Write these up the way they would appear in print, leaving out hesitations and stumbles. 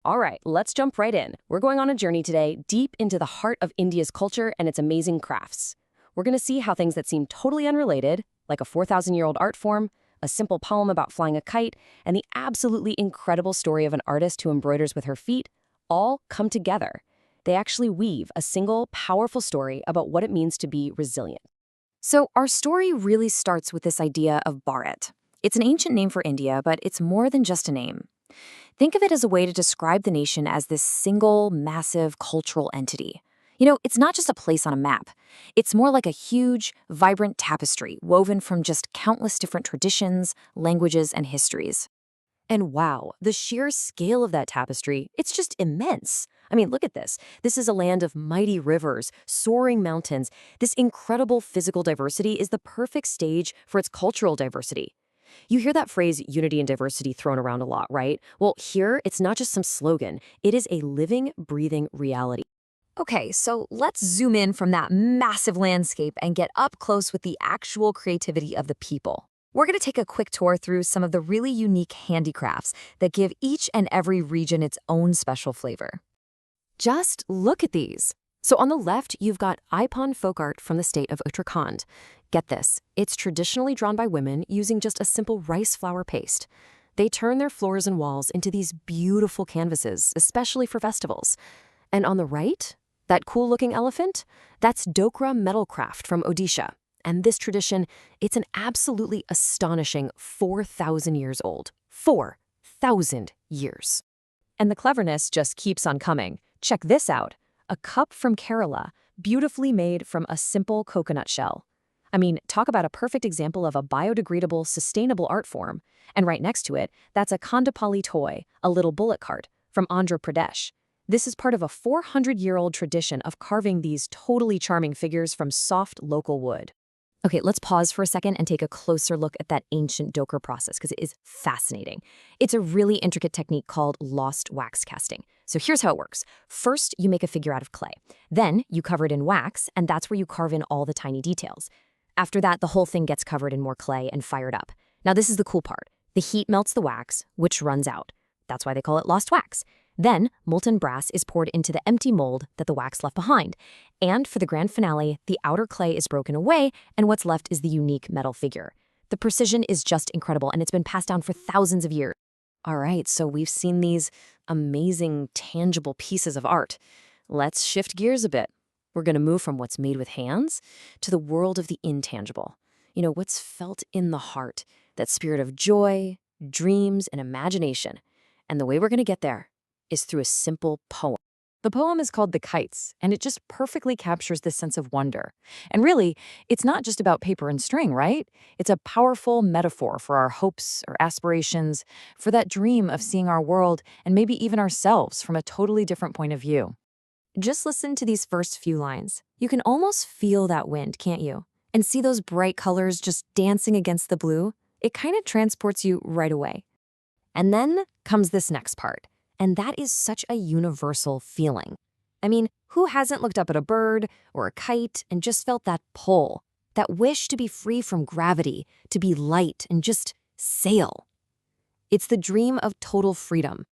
All right, let's jump right in. We're going on a journey today deep into the heart of India's culture and its amazing crafts. We're going to see how things that seem totally unrelated, like a 4,000-year-old art form, a simple poem about flying a kite, and the absolutely incredible story of an artist who embroiders with her feet, all come together. They actually weave a single, powerful story about what it means to be resilient. So our story really starts with this idea of Bharat. It's an ancient name for India, but it's more than just a name. Think of it as a way to describe the nation as this single, massive cultural entity. It's not just a place on a map. It's more like a huge, vibrant tapestry woven from just countless different traditions, languages, and histories. And wow, the sheer scale of that tapestry, it's just immense. I mean, look at this. This is a land of mighty rivers, soaring mountains. This incredible physical diversity is the perfect stage for its cultural diversity. You hear that phrase, unity and diversity, thrown around a lot, right? Well, here, it's not just some slogan. It is a living, breathing reality. Okay, so let's zoom in from that massive landscape and get up close with the actual creativity of the people. We're going to take a quick tour through some of the really unique handicrafts that give each and every region its own special flavor. Just look at these. So on the left, you've got Aipan folk art from the state of Uttarakhand. Get this, it's traditionally drawn by women using just a simple rice flour paste. They turn their floors and walls into these beautiful canvases, especially for festivals. And on the right, that cool-looking elephant, that's Dhokra metal craft from Odisha. And this tradition, it's an absolutely astonishing 4,000 years old. 4,000 years. And the cleverness just keeps on coming. Check this out. A cup from Kerala, beautifully made from a simple coconut shell. I mean, talk about a perfect example of a biodegradable, sustainable art form. And right next to it, that's a Kondapalli toy, a little bullock cart, from Andhra Pradesh. This is part of a 400-year-old tradition of carving these totally charming figures from soft local wood. Okay, let's pause for a second and take a closer look at that ancient Dhokra process because it is fascinating. It's a really intricate technique called lost wax casting. So here's how it works. First, you make a figure out of clay. Then you cover it in wax, and that's where you carve in all the tiny details. After that, the whole thing gets covered in more clay and fired up. Now this is the cool part. The heat melts the wax, which runs out. That's why they call it lost wax. Then, molten brass is poured into the empty mold that the wax left behind. And for the grand finale, the outer clay is broken away, and what's left is the unique metal figure. The precision is just incredible, and it's been passed down for thousands of years. All right, so we've seen these amazing, tangible pieces of art. Let's shift gears a bit. We're going to move from what's made with hands to the world of the intangible. What's felt in the heart, that spirit of joy, dreams, and imagination. And the way we're going to get there is through a simple poem. The poem is called The Kites, and it just perfectly captures this sense of wonder. And really, it's not just about paper and string, right? It's a powerful metaphor for our hopes or aspirations, for that dream of seeing our world and maybe even ourselves from a totally different point of view. Just listen to these first few lines. You can almost feel that wind, can't you? And see those bright colors just dancing against the blue? It kind of transports you right away. And then comes this next part. And that is such a universal feeling. I mean, who hasn't looked up at a bird or a kite and just felt that pull, that wish to be free from gravity, to be light and just sail? It's the dream of total freedom.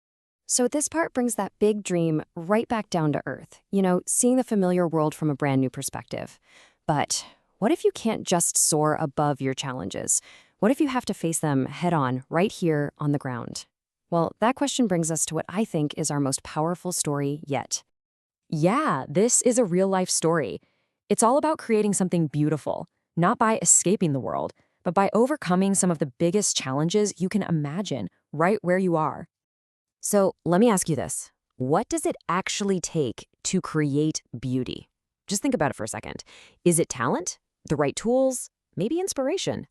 So this part brings that big dream right back down to earth, seeing the familiar world from a brand new perspective. But what if you can't just soar above your challenges? What if you have to face them head on right here on the ground? Well, that question brings us to what I think is our most powerful story yet. Yeah, this is a real-life story. It's all about creating something beautiful, not by escaping the world, but by overcoming some of the biggest challenges you can imagine right where you are. So let me ask you this. What does it actually take to create beauty? Just think about it for a second. Is it talent? The right tools? Maybe inspiration?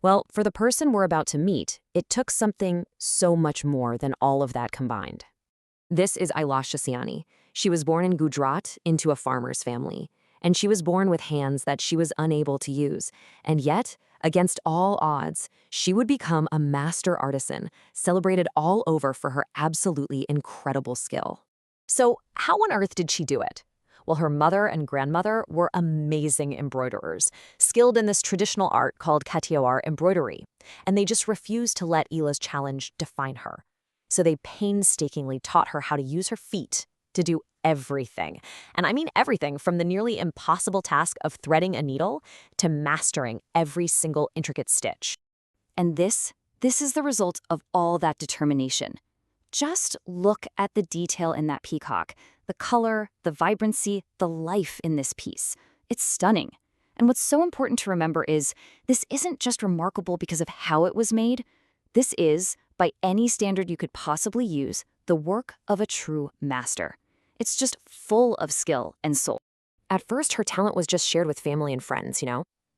Well, for the person we're about to meet, it took something so much more than all of that combined. This is Ailasha Siani. She was born in Gujarat into a farmer's family, and she was born with hands that she was unable to use. And yet, against all odds, she would become a master artisan, celebrated all over for her absolutely incredible skill. So how on earth did she do it? Well, her mother and grandmother were amazing embroiderers, skilled in this traditional art called kathiawar embroidery, and they just refused to let Ila's challenge define her. So they painstakingly taught her how to use her feet to do everything. And I mean everything from the nearly impossible task of threading a needle to mastering every single intricate stitch. And this is the result of all that determination. Just look at the detail in that peacock, the color, the vibrancy, the life in this piece. It's stunning. And what's so important to remember is this isn't just remarkable because of how it was made. This is, by any standard you could possibly use, the work of a true master. It's just full of skill and soul. At first, her talent was just shared with family and friends,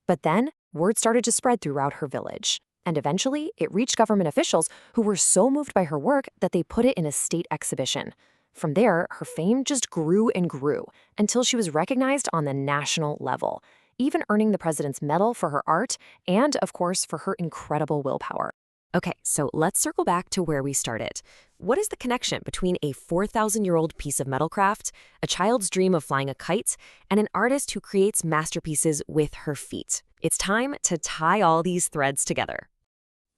But then, word started to spread throughout her village. And eventually, it reached government officials who were so moved by her work that they put it in a state exhibition. From there, her fame just grew and grew until she was recognized on the national level, even earning the president's medal for her art and, of course, for her incredible willpower. Okay, so let's circle back to where we started. What is the connection between a 4,000-year-old piece of metal craft, a child's dream of flying a kite, and an artist who creates masterpieces with her feet? It's time to tie all these threads together.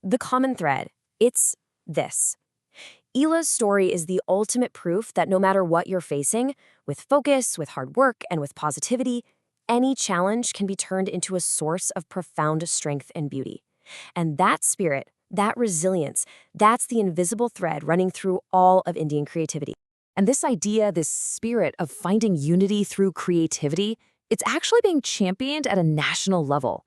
The common thread, it's this. Ila's story is the ultimate proof that no matter what you're facing, with focus, with hard work, and with positivity, any challenge can be turned into a source of profound strength and beauty. And that spirit, that resilience, that's the invisible thread running through all of Indian creativity. And this idea, this spirit of finding unity through creativity, it's actually being championed at a national level.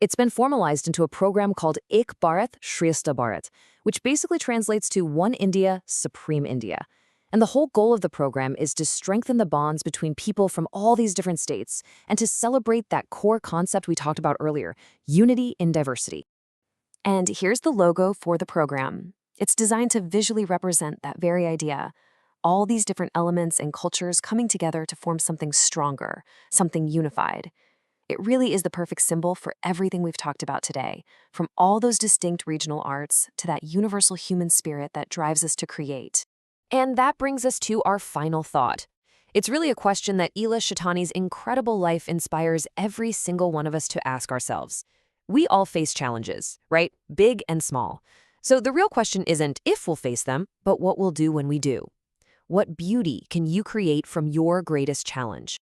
It's been formalized into a program called Ek Bharat, Shreshtha Bharat, which basically translates to One India, Supreme India. And the whole goal of the program is to strengthen the bonds between people from all these different states and to celebrate that core concept we talked about earlier, unity in diversity. And here's the logo for the program. It's designed to visually represent that very idea. All these different elements and cultures coming together to form something stronger, something unified. It really is the perfect symbol for everything we've talked about today, from all those distinct regional arts to that universal human spirit that drives us to create. And that brings us to our final thought. It's really a question that Ila Shatani's incredible life inspires every single one of us to ask ourselves. We all face challenges, right? Big and small. So the real question isn't if we'll face them, but what we'll do when we do. What beauty can you create from your greatest challenge?